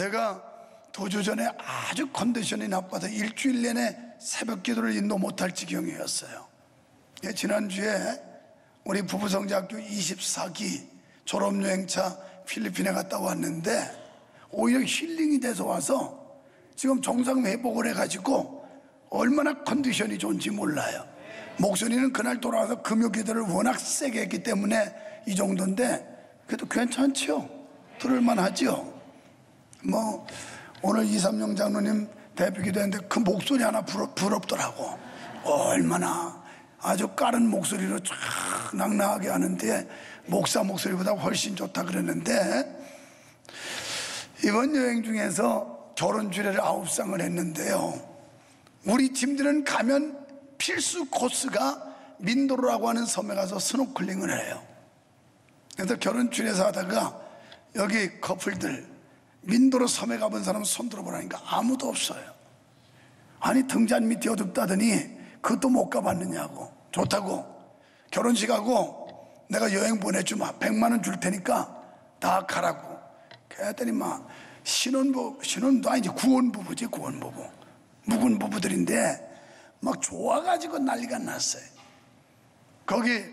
제가 2주 전에 아주 컨디션이 나빠서 일주일 내내 새벽 기도를 인도 못할 지경이었어요. 지난주에 우리 부부성장학교 24기 졸업여행차 필리핀에 갔다 왔는데 오히려 힐링이 돼서 와서 지금 정상 회복을 해가지고 얼마나 컨디션이 좋은지 몰라요. 목소리는 그날 돌아와서 금요 기도를 워낙 세게 했기 때문에 이 정도인데 그래도 괜찮죠? 들을만 하죠? 뭐 오늘 이삼영 장로님 대표 기도했는데 그 목소리 하나 부럽더라고. 얼마나 아주 까른 목소리로 쫙 낭낭하게 하는데 목사 목소리보다 훨씬 좋다 그랬는데, 이번 여행 중에서 결혼 주례를 9쌍을 했는데요, 우리 팀들은 가면 필수 코스가 민도로라고 하는 섬에 가서 스노클링을 해요. 그래서 결혼 주례에서 하다가 여기 커플들 민도로 섬에 가본 사람 손 들어보라니까 아무도 없어요. 아니 등잔 밑이 어둡다더니 그것도 못 가봤느냐고. 좋다고 결혼식하고 내가 여행 보내주마 100만 원 줄 테니까 다 가라고. 그랬더니 막 신혼도 아니지 구원부부지, 구원부부 묵은 부부들인데 막 좋아가지고 난리가 났어요. 거기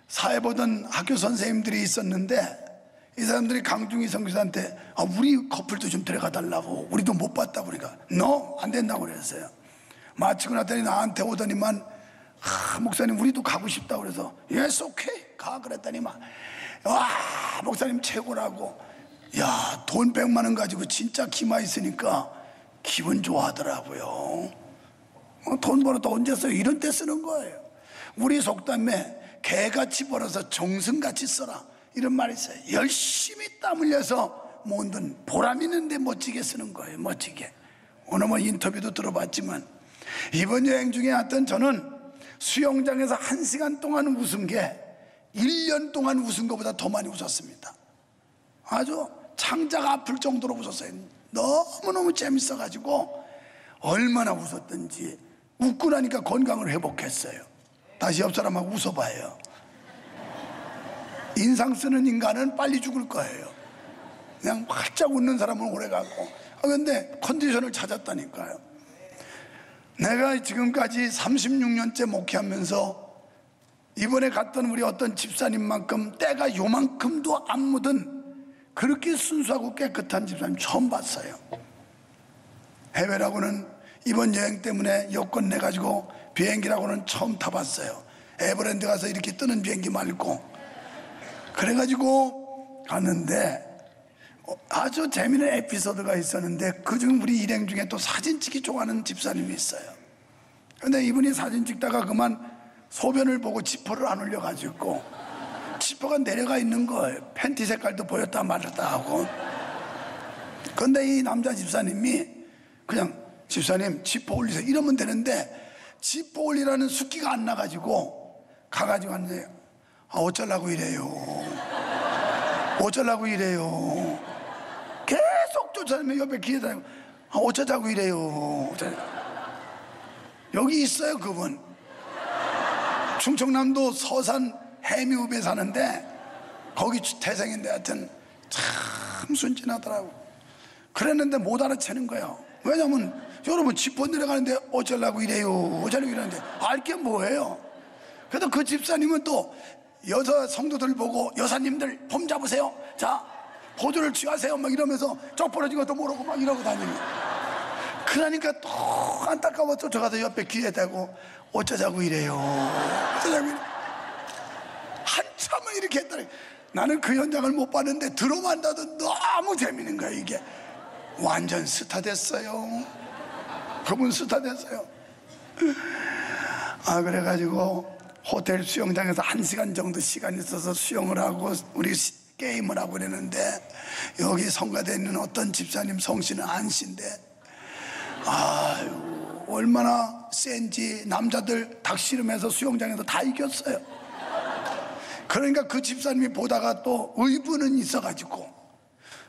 사회 보던 학교 선생님들이 있었는데 이 사람들이 강중희 선교사한테 우리 커플도 좀 데려가 달라고, 우리도 못 봤다고 그러니까 no, 안 된다고 그랬어요. 마치고 나더니 나한테 오더니만 목사님 우리도 가고 싶다고 그래서 yes, okay, 가 그랬더니 막 목사님 최고라고. 야, 돈 100만 원 가지고 진짜 기마 있으니까 기분 좋아하더라고요. 돈 벌어도 언제 써요? 이런 때 쓰는 거예요. 우리 속담에 개같이 벌어서 정승같이 써라 이런 말이 있어요. 열심히 땀 흘려서 모은 돈 보람 있는데 멋지게 쓰는 거예요. 멋지게. 오늘 뭐 인터뷰도 들어봤지만 이번 여행 중에 하여튼 저는 수영장에서 1시간 동안 웃은 게 1년 동안 웃은 것보다 더 많이 웃었습니다. 아주 창자가 아플 정도로 웃었어요. 너무너무 재밌어가지고 얼마나 웃었던지. 웃고 나니까 건강을 회복했어요. 다시 옆 사람하고 웃어봐요. 인상 쓰는 인간은 빨리 죽을 거예요. 그냥 활짝 웃는 사람은 오래가고. 그런데 컨디션을 찾았다니까요. 내가 지금까지 36년째 목회하면서 이번에 갔던 우리 어떤 집사님만큼 때가 요만큼도 안 묻은 그렇게 순수하고 깨끗한 집사님 처음 봤어요. 해외라고는 이번 여행 때문에 여권 내가지고 비행기라고는 처음 타봤어요. 에버랜드 가서 이렇게 뜨는 비행기 말고. 그래가지고 갔는데 아주 재미있는 에피소드가 있었는데 그중 우리 일행 중에 또 사진 찍기 좋아하는 집사님이 있어요. 근데 이분이 사진 찍다가 그만 소변을 보고 지퍼를 안 올려가지고 지퍼가 내려가 있는 거예요. 팬티 색깔도 보였다 말았다 하고. 근데 이 남자 집사님이 그냥 집사님 지퍼 올리세요 이러면 되는데 지퍼 올리라는 숫기가 안 나가지고 가가지고 왔는데 어쩌려고 이래요, 어쩌려고 이래요. 계속 쫓아다니면 옆에 기다리고 어쩌자고 이래요. 여기 있어요 그분. 충청남도 서산 해미읍에 사는데 거기 태생인데 하여튼 참 순진하더라고. 그랬는데 못 알아채는 거예요. 왜냐면 여러분 지퍼 내려가는데 어쩌려고 이래요, 어쩌려고 이러는데 알게 뭐예요. 그래도 그 집사님은 또 여자 성도들 보고 여사님들 폼 잡으세요, 자 포즈를 취하세요 막 이러면서 쪽 벌어진 것도 모르고 막 이러고 다니는. 그러니까 또 안타까워 쫓아가서 옆에 귀에 대고 어쩌자고 이래요, 어쩌자고 이래요. 한참을 이렇게 했더니 나는 그 현장을 못 봤는데 들어만 봐도 너무 재밌는 거야. 이게 완전 스타 됐어요. 그분 스타 됐어요. 그래가지고 호텔 수영장에서 1시간 정도 시간이 있어서 수영을 하고 우리 게임을 하고 그랬는데 여기 성가대에 있는 어떤 집사님 성씨는 안씨인데 아유 얼마나 센지 남자들 닭씨름해서 수영장에서 다 이겼어요. 그러니까 그 집사님이 보다가 또 의부는 있어가지고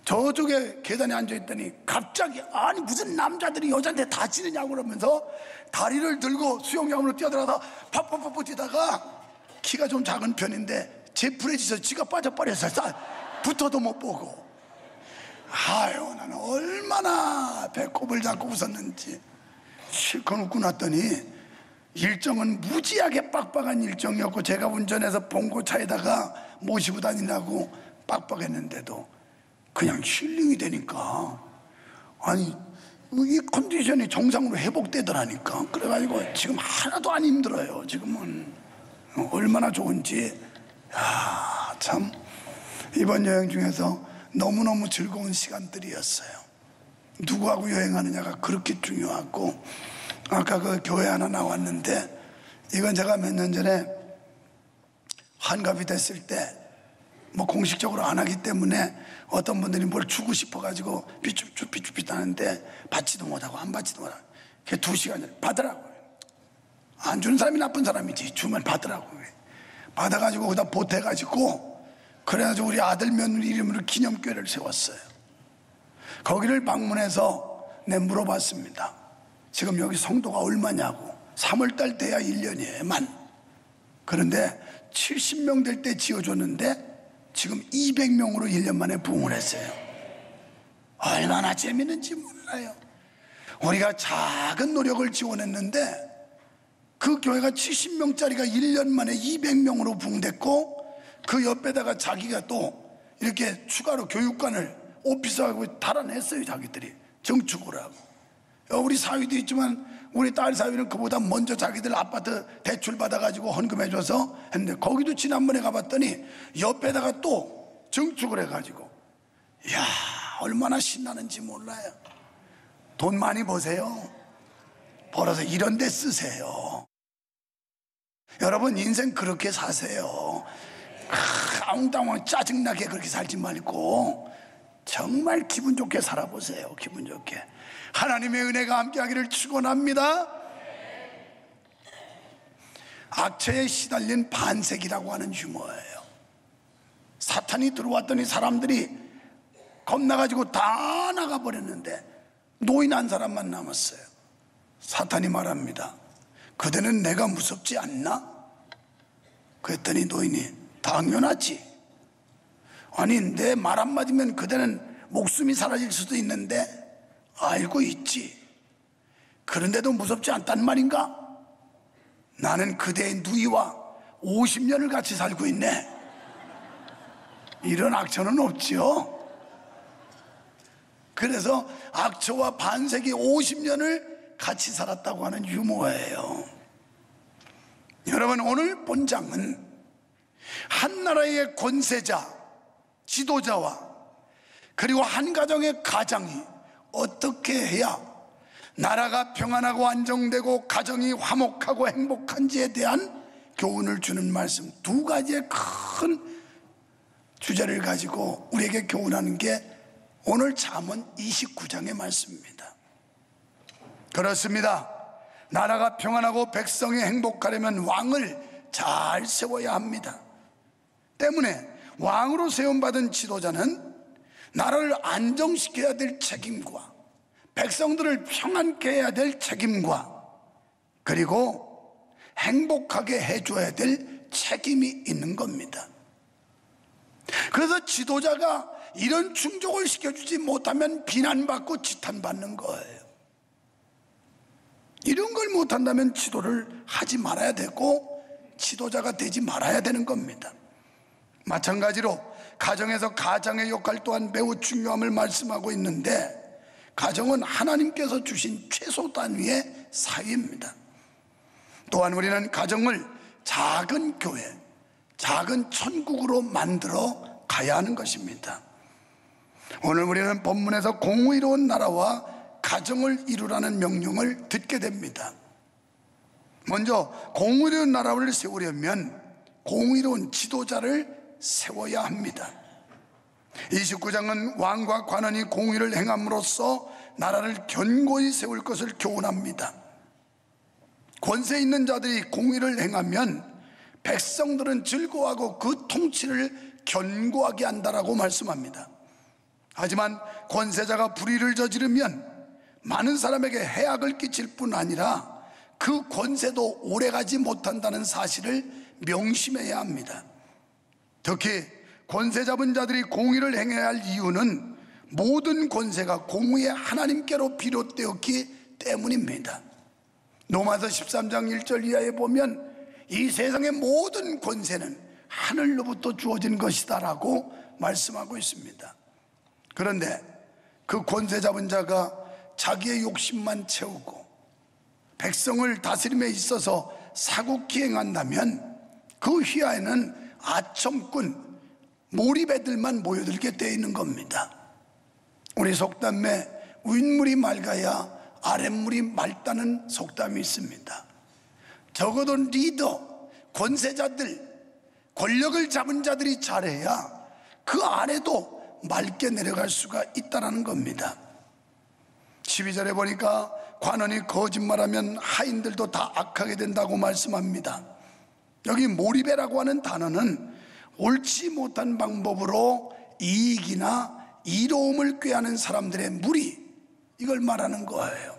저쪽에 계단에 앉아있더니 갑자기 아니 무슨 남자들이 여자한테 다 지느냐고 그러면서 다리를 들고 수영장으로 뛰어들어가서 팍팍팍 뛰다가 키가 좀 작은 편인데 제 불에 지서 지가 빠져버렸어요. 붙어도 못 보고. 아유, 나는 얼마나 배꼽을 잡고 웃었는지. 실컷 웃고 났더니 일정은 무지하게 빡빡한 일정이었고, 제가 운전해서 봉고차에다가 모시고 다니려고 빡빡했는데도 그냥 힐링이 되니까, 아니 이 컨디션이 정상으로 회복되더라니까. 그래가지고 지금 하나도 안 힘들어요. 지금은 얼마나 좋은지. 참 이번 여행 중에서 너무너무 즐거운 시간들이었어요. 누구하고 여행하느냐가 그렇게 중요하고, 아까 그 교회 하나 나왔는데, 이건 제가 몇 년 전에 환갑이 됐을 때 뭐 공식적으로 안 하기 때문에 어떤 분들이 뭘 주고 싶어가지고 삐죽삐죽 하는데 받지도 못하고 안 받지도 못하고, 그게 2시간 받으라고요. 안 주는 사람이 나쁜 사람이지, 주면 받으라고요. 받아가지고 거기다 보태가지고, 그래가지고 우리 아들 며느리 이름으로 기념교회를 세웠어요. 거기를 방문해서 물어봤습니다. 지금 여기 성도가 얼마냐고. 3월달 돼야 1년이에요 만. 그런데 70명 될 때 지어줬는데 지금 200명으로 1년 만에 부흥을 했어요. 얼마나 재밌는지 몰라요. 우리가 작은 노력을 지원했는데 그 교회가 70명짜리가 1년 만에 200명으로 부흥됐고, 그 옆에다가 자기가 또 이렇게 추가로 교육관을 오피스하고 달아냈어요. 자기들이 정축을 하고. 우리 사위도 있지만 우리 딸 사위는 그보다 먼저 자기들 아파트 대출 받아가지고 헌금해줘서 했는데, 거기도 지난번에 가봤더니 옆에다가 또 정축을 해가지고, 이야 얼마나 신나는지 몰라요. 돈 많이 버세요. 벌어서 이런 데 쓰세요. 여러분 인생 그렇게 사세요. 아웅다웅 짜증나게 그렇게 살지 말고 정말 기분 좋게 살아보세요. 기분 좋게. 하나님의 은혜가 함께하기를 축원합니다. 악처에 시달린 반색이라고 하는 유머예요. 사탄이 들어왔더니 사람들이 겁나가지고 다 나가버렸는데 노인 한 사람만 남았어요. 사탄이 말합니다. 그대는 내가 무섭지 않나? 그랬더니 노인이 당연하지. 아니 내 말 한마디면 그대는 목숨이 사라질 수도 있는데 알고 있지. 그런데도 무섭지 않단 말인가? 나는 그대의 누이와 50년을 같이 살고 있네. 이런 악처는 없지요. 그래서 악처와 반색이 50년을 같이 살았다고 하는 유머예요. 여러분 오늘 본장은 한 나라의 권세자, 지도자와 그리고 한 가정의 가장이 어떻게 해야 나라가 평안하고 안정되고 가정이 화목하고 행복한지에 대한 교훈을 주는 말씀, 2가지의 큰 주제를 가지고 우리에게 교훈하는 게 오늘 잠언 29장의 말씀입니다. 그렇습니다. 나라가 평안하고 백성이 행복하려면 왕을 잘 세워야 합니다. 때문에 왕으로 세움받은 지도자는 나라를 안정시켜야 될 책임과 백성들을 평안케 해야 될 책임과 그리고 행복하게 해줘야 될 책임이 있는 겁니다. 그래서 지도자가 이런 충족을 시켜주지 못하면 비난받고 지탄받는 거예요. 이런 걸 못한다면 지도를 하지 말아야 되고 지도자가 되지 말아야 되는 겁니다. 마찬가지로 가정에서 가장의 역할 또한 매우 중요함을 말씀하고 있는데, 가정은 하나님께서 주신 최소 단위의 사회입니다. 또한 우리는 가정을 작은 교회, 작은 천국으로 만들어 가야 하는 것입니다. 오늘 우리는 본문에서 공의로운 나라와 가정을 이루라는 명령을 듣게 됩니다. 먼저 공의로운 나라를 세우려면 공의로운 지도자를 세워야 합니다. 29장은 왕과 관원이 공의를 행함으로써 나라를 견고히 세울 것을 교훈합니다. 권세 있는 자들이 공의를 행하면 백성들은 즐거워하고 그 통치를 견고하게 한다라고 말씀합니다. 하지만 권세자가 불의를 저지르면 많은 사람에게 해악을 끼칠 뿐 아니라 그 권세도 오래가지 못한다는 사실을 명심해야 합니다. 특히 권세 잡은 자들이 공의를 행해야 할 이유는 모든 권세가 공의의 하나님께로 비롯되었기 때문입니다. 로마서 13장 1절 이하에 보면 이 세상의 모든 권세는 하늘로부터 주어진 것이다라고 말씀하고 있습니다. 그런데 그 권세 잡은 자가 자기의 욕심만 채우고 백성을 다스림에 있어서 사국기행한다면 그 휘하에는 아첨꾼, 몰입애들만 모여들게 되어 있는 겁니다. 우리 속담에 윗물이 맑아야 아랫물이 맑다는 속담이 있습니다. 적어도 리더, 권세자들, 권력을 잡은 자들이 잘해야 그 아래도 맑게 내려갈 수가 있다는 겁니다. 12절에 보니까 관원이 거짓말하면 하인들도 다 악하게 된다고 말씀합니다. 여기 몰입애라고 하는 단어는 옳지 못한 방법으로 이익이나 이로움을 꾀하는 사람들의 무리, 이걸 말하는 거예요.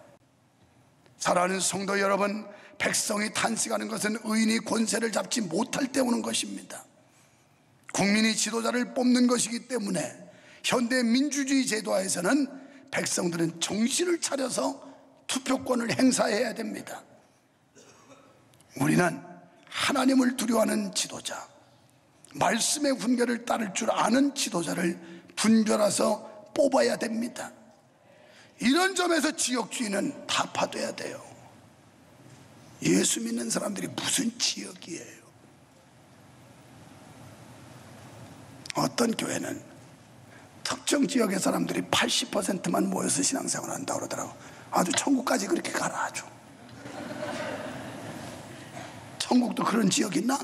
사랑하는 성도 여러분, 백성이 탄식하는 것은 의인이 권세를 잡지 못할 때 오는 것입니다. 국민이 지도자를 뽑는 것이기 때문에 현대 민주주의 제도화에서는 백성들은 정신을 차려서 투표권을 행사해야 됩니다. 우리는 하나님을 두려워하는 지도자, 말씀의 훈계를 따를 줄 아는 지도자를 분별해서 뽑아야 됩니다. 이런 점에서 지역주의는 타파돼야 돼요. 예수 믿는 사람들이 무슨 지역이에요? 어떤 교회는 특정 지역의 사람들이 80%만 모여서 신앙생활을 한다고 그러더라고. 아주 천국까지 그렇게 가라. 아주 천국도 그런 지역 있나?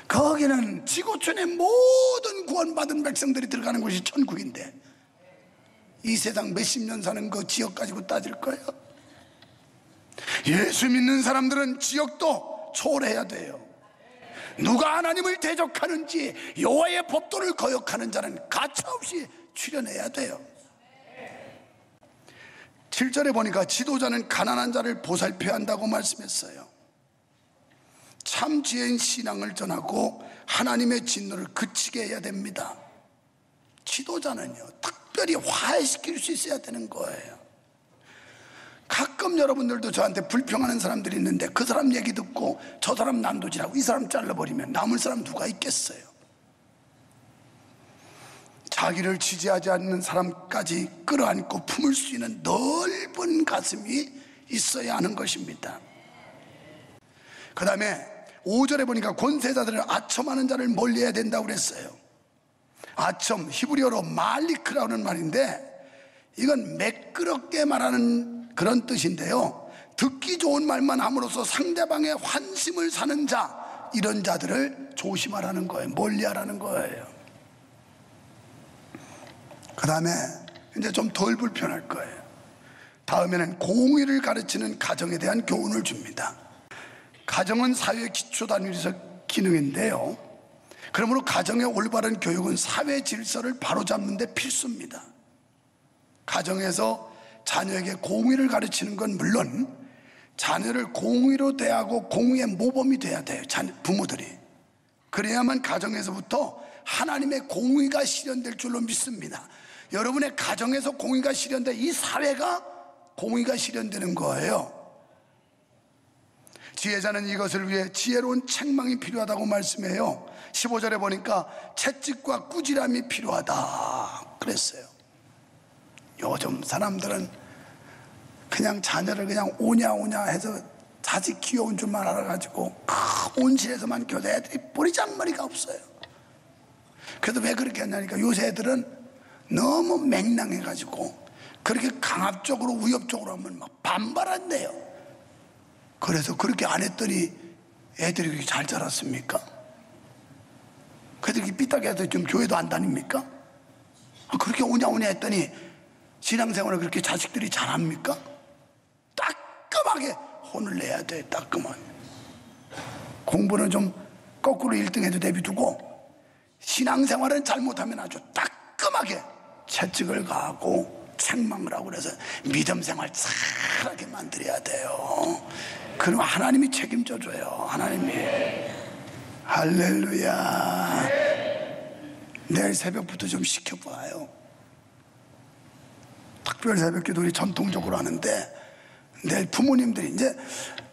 거기는 지구촌의 모든 구원받은 백성들이 들어가는 곳이 천국인데 이 세상 몇십 년 사는 그 지역 가지고 따질 거예요? 예수 믿는 사람들은 지역도 초월해야 돼요. 누가 하나님을 대적하는지 여호와의 법도를 거역하는 자는 가차없이 출현해야 돼요. 7절에 보니까 지도자는 가난한 자를 보살펴야 한다고 말씀했어요. 참 지혜인 신앙을 전하고 하나님의 진노를 그치게 해야 됩니다. 지도자는요, 특별히 화해시킬 수 있어야 되는 거예요. 가끔 여러분들도 저한테 불평하는 사람들이 있는데 그 사람 얘기 듣고 저 사람 난도질하고 이 사람 잘라버리면 남을 사람 누가 있겠어요? 자기를 지지하지 않는 사람까지 끌어안고 품을 수 있는 넓은 가슴이 있어야 하는 것입니다. 그 다음에 5절에 보니까 권세자들을 아첨하는 자를 멀리해야 된다고 그랬어요. 아첨, 히브리어로 말리크라는 말인데 이건 매끄럽게 말하는 그런 뜻인데요, 듣기 좋은 말만 함으로써 상대방의 환심을 사는 자, 이런 자들을 조심하라는 거예요. 멀리하라는 거예요. 그 다음에 이제 좀 덜 불편할 거예요. 다음에는 공의를 가르치는 가정에 대한 교훈을 줍니다. 가정은 사회 기초단위적 기능인데요, 그러므로 가정의 올바른 교육은 사회 질서를 바로잡는 데 필수입니다. 가정에서 자녀에게 공의를 가르치는 건 물론 자녀를 공의로 대하고 공의의 모범이 돼야 돼요. 부모들이. 그래야만 가정에서부터 하나님의 공의가 실현될 줄로 믿습니다. 여러분의 가정에서 공의가 실현돼 이 사회가 공의가 실현되는 거예요. 지혜자는 이것을 위해 지혜로운 책망이 필요하다고 말씀해요. 15절에 보니까 채찍과 꾸지람이 필요하다 그랬어요. 요즘 사람들은 그냥 자녀를 그냥 오냐 해서 자식 귀여운 줄만 알아가지고 온실에서만 교대, 애들이 버리장머리가 없어요. 그래도 왜 그렇게 했냐니까 요새 애들은 너무 맹랑해가지고 그렇게 강압적으로 위협적으로 하면 막 반발한대요. 그래서 그렇게 안 했더니 애들이 그렇게 잘 자랐습니까? 그들이 삐딱해 해서 지금 교회도 안 다닙니까? 그렇게 오냐 했더니 신앙생활을 그렇게 자식들이 잘합니까? 따끔하게 혼을 내야 돼. 따끔하게. 공부는 좀 거꾸로 1등해도 내비두고 신앙생활은 잘못하면 아주 따끔하게 채찍을 가하고 책망을 하고 그래서 믿음생활 잘하게 만들어야 돼요. 그럼 하나님이 책임져 줘요. 하나님이. 할렐루야. 내일 새벽부터 좀 시켜봐요. 특별 새벽기도 우리 전통적으로 하는데, 내일 부모님들이 이제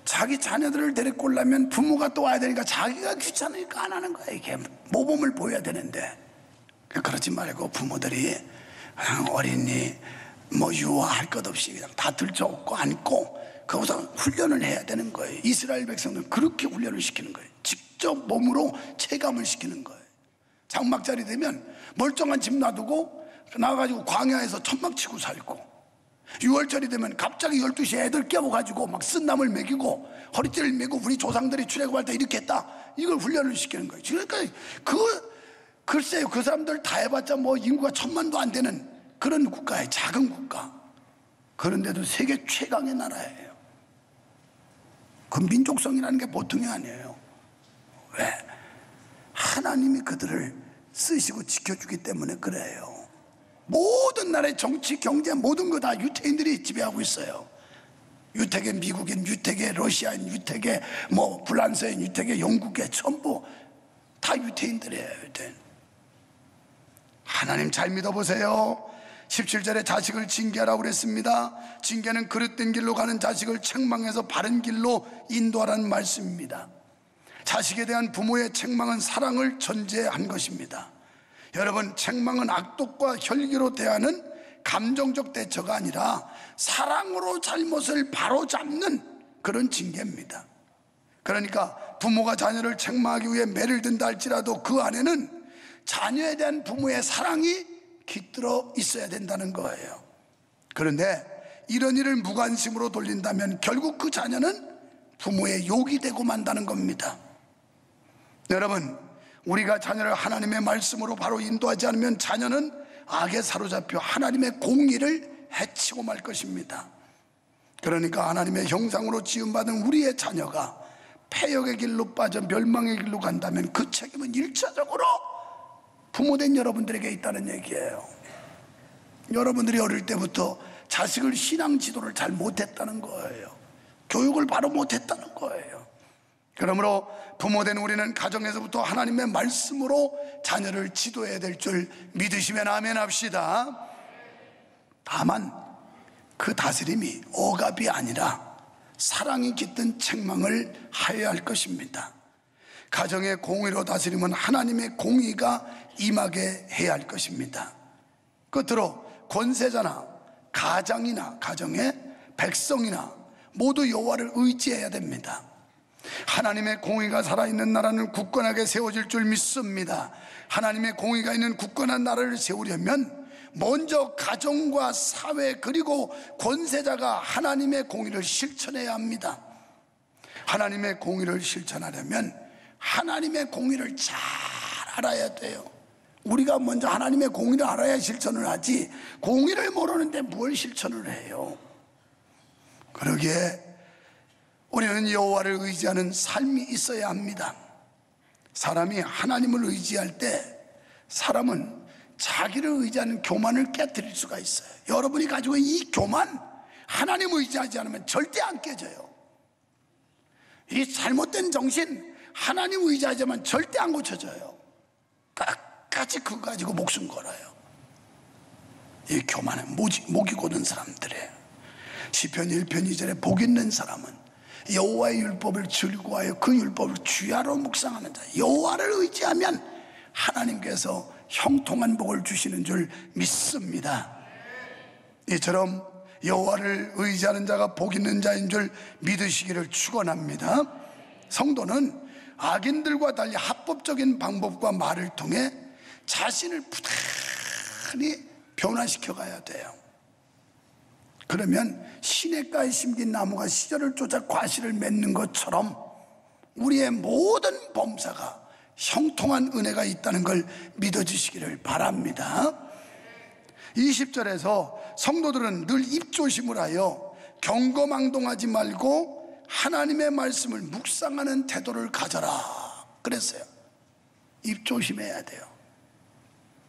자기 자녀들을 데리고 오려면 부모가 또 와야 되니까 자기가 귀찮으니까 안 하는 거야. 이게 모범을 보여야 되는데, 그러지 말고 부모들이 그냥 어린이 유아할 것 없이 그냥 다 들쳐업고 안고 거기서 훈련을 해야 되는 거예요. 이스라엘 백성들은 그렇게 훈련을 시키는 거예요. 직접 몸으로 체감을 시키는 거예요. 장막자리 되면 멀쩡한 집 놔두고 나가가지고 광야에서 천막 치고 살고, 6월절이 되면 갑자기 12시에 애들 깨워가지고 막 쓴나물 먹이고 허리띠를 메고 우리 조상들이 출애굽할 때 이렇게 했다, 이걸 훈련을 시키는 거예요. 그러니까 글쎄요, 그 사람들 다 해봤자 인구가 1000만도 안 되는 그런 국가예요. 작은 국가. 그런데도 세계 최강의 나라예요. 그 민족성이라는 게 보통이 아니에요. 왜? 하나님이 그들을 쓰시고 지켜주기 때문에 그래요. 모든 나라의 정치, 경제, 모든 거 다 유태인들이 지배하고 있어요. 유태계 미국인, 유태계 러시아인, 유태계 프랑스인, 유태계 영국계 전부 다 유태인들이에요. 유태인. 하나님 잘 믿어보세요. 17절에 자식을 징계하라고 그랬습니다. 징계는 그릇된 길로 가는 자식을 책망해서 바른 길로 인도하라는 말씀입니다. 자식에 대한 부모의 책망은 사랑을 전제한 것입니다. 여러분, 책망은 악독과 혈기로 대하는 감정적 대처가 아니라 사랑으로 잘못을 바로잡는 그런 징계입니다. 그러니까 부모가 자녀를 책망하기 위해 매를 든다 할지라도 그 안에는 자녀에 대한 부모의 사랑이 깃들어 있어야 된다는 거예요. 그런데 이런 일을 무관심으로 돌린다면 결국 그 자녀는 부모의 욕이 되고 만다는 겁니다. 여러분, 우리가 자녀를 하나님의 말씀으로 바로 인도하지 않으면 자녀는 악에 사로잡혀 하나님의 공의를 해치고 말 것입니다. 그러니까 하나님의 형상으로 지음받은 우리의 자녀가 패역의 길로 빠져 멸망의 길로 간다면 그 책임은 1차적으로 부모된 여러분들에게 있다는 얘기예요. 여러분들이 어릴 때부터 자식을 신앙 지도를 잘 못했다는 거예요. 교육을 바로 못했다는 거예요. 그러므로 부모된 우리는 가정에서부터 하나님의 말씀으로 자녀를 지도해야 될 줄 믿으시면 아멘 합시다. 다만 그 다스림이 억압이 아니라 사랑이 깃든 책망을 하여야 할 것입니다. 가정의 공의로 다스림은 하나님의 공의가 임하게 해야 할 것입니다. 끝으로 권세자나 가장이나 가정의 백성이나 모두 여호와를 의지해야 됩니다. 하나님의 공의가 살아있는 나라는 굳건하게 세워질 줄 믿습니다. 하나님의 공의가 있는 굳건한 나라를 세우려면 먼저 가정과 사회 그리고 권세자가 하나님의 공의를 실천해야 합니다. 하나님의 공의를 실천하려면 하나님의 공의를 잘 알아야 돼요. 우리가 먼저 하나님의 공의를 알아야 실천을 하지, 공의를 모르는데 뭘 실천을 해요. 그러기에 우리는 여호와를 의지하는 삶이 있어야 합니다. 사람이 하나님을 의지할 때 사람은 자기를 의지하는 교만을 깨뜨릴 수가 있어요. 여러분이 가지고 있는 이 교만, 하나님을 의지하지 않으면 절대 안 깨져요. 이 잘못된 정신, 하나님을 의지하지만 절대 안 고쳐져요. 끝까지 그거 가지고 목숨 걸어요. 이 교만은 목이 고든 사람들이에요. 시편 1편 2절에 복 있는 사람은 여호와의 율법을 즐거워하여 그 율법을 주야로 묵상하는 자. 여호와를 의지하면 하나님께서 형통한 복을 주시는 줄 믿습니다. 이처럼 여호와를 의지하는 자가 복 있는 자인 줄 믿으시기를 축원합니다. 성도는 악인들과 달리 합법적인 방법과 말을 통해 자신을 부단히 변화시켜 가야 돼요. 그러면 시냇가에 심긴 나무가 시절을 쫓아 과실을 맺는 것처럼 우리의 모든 범사가 형통한 은혜가 있다는 걸 믿어주시기를 바랍니다. 20절에서 성도들은 늘 입조심을 하여 경거망동하지 말고 하나님의 말씀을 묵상하는 태도를 가져라 그랬어요. 입조심해야 돼요.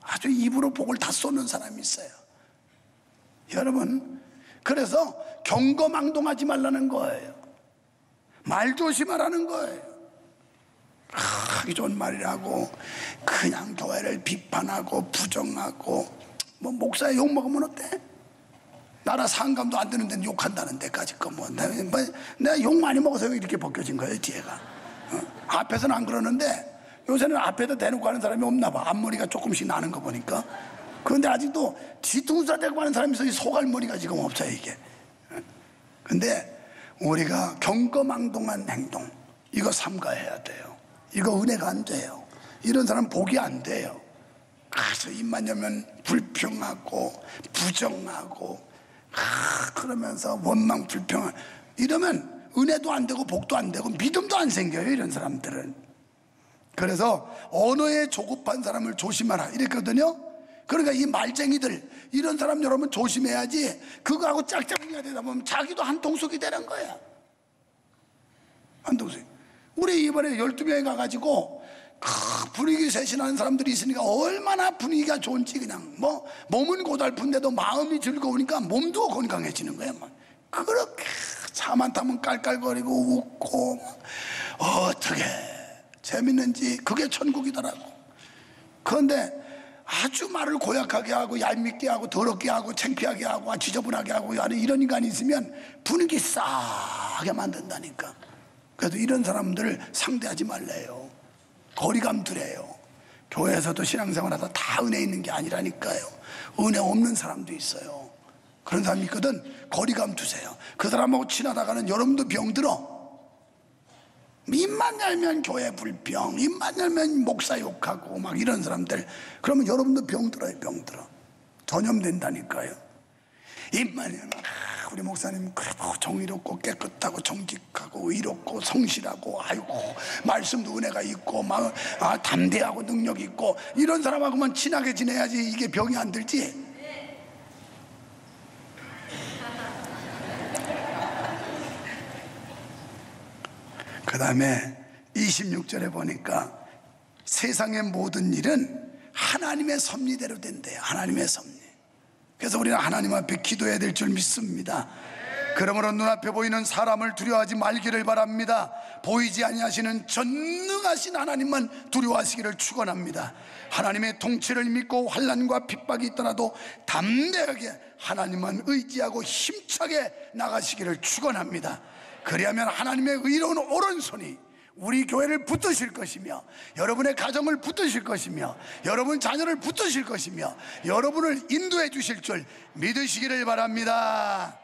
아주 입으로 복을 다 쏟는 사람이 있어요. 여러분, 그래서 경거망동하지 말라는 거예요. 말조심하라는 거예요. 하기 좋은 말이라고 그냥 교회를 비판하고 부정하고 뭐 목사에 욕먹으면 어때? 나라 상감도 안 되는 데는 욕한다는 데까지 거 뭐 내가 욕 많이 먹어서 이렇게 벗겨진 거예요 뒤에가. 앞에서는 안 그러는데 요새는 앞에다 대놓고 하는 사람이 없나 봐. 앞머리가 조금씩 나는 거 보니까. 그런데 아직도 뒤통수에 대고 하는 사람이 있어요. 소갈머리가 지금 없어요 이게. 근데 우리가 경거망동한 행동 이거 삼가해야 돼요. 이거 은혜가 안 돼요. 이런 사람 복이 안 돼요. 그래서 입만 열면 불평하고 부정하고 그러면서 원망 불평 이러면 은혜도 안 되고 복도 안 되고 믿음도 안 생겨요 이런 사람들은. 그래서 언어에 조급한 사람을 조심하라 이랬거든요. 그러니까 이 말쟁이들 이런 사람 여러분 조심해야지. 그거하고 짝짝이가 되다 보면 자기도 한통속이 되는 거야. 한통속. 우리 이번에 12명에 가가지고 분위기 쇄신하는 사람들이 있으니까 얼마나 분위기가 좋은지 그냥 뭐 몸은 고달픈데도 마음이 즐거우니까 몸도 건강해지는 거야. 막 그렇게 차만 타면 깔깔거리고 웃고 어떻게 재밌는지 그게 천국이더라고. 그런데 아주 말을 고약하게 하고 얄밉게 하고 더럽게 하고 창피하게 하고 지저분하게 하고 이런 인간이 있으면 분위기 싸게 만든다니까. 그래도 이런 사람들을 상대하지 말래요. 거리감 두래요. 교회에서도 신앙생활하다 다 은혜 있는 게 아니라니까요. 은혜 없는 사람도 있어요. 그런 사람이 있거든. 거리감 두세요. 그 사람하고 친하다가는 여러분도 병들어. 입만 열면 교회 불평, 입만 열면 목사 욕하고 막 이런 사람들, 그러면 여러분도 병들어요. 병들어. 전염된다니까요. 입만 열면 우리 목사님 그래도 정의롭고 깨끗하고 정직하고 의롭고 성실하고 아이고 말씀도 은혜가 있고 막 담대하고 능력 있고 이런 사람하고만 친하게 지내야지 이게 병이 안 들지. 그 다음에 26절에 보니까 세상의 모든 일은 하나님의 섭리대로 된대요. 하나님의 섭리. 그래서 우리는 하나님 앞에 기도해야 될 줄 믿습니다. 그러므로 눈앞에 보이는 사람을 두려워하지 말기를 바랍니다. 보이지 아니하시는 전능하신 하나님만 두려워하시기를 축원합니다. 하나님의 통치를 믿고 환난과 핍박이 있더라도 담대하게 하나님만 의지하고 힘차게 나가시기를 축원합니다. 그리하면 하나님의 의로운 오른손이 우리 교회를 붙드실 것이며 여러분의 가정을 붙드실 것이며 여러분 자녀를 붙드실 것이며 여러분을 인도해 주실 줄 믿으시기를 바랍니다.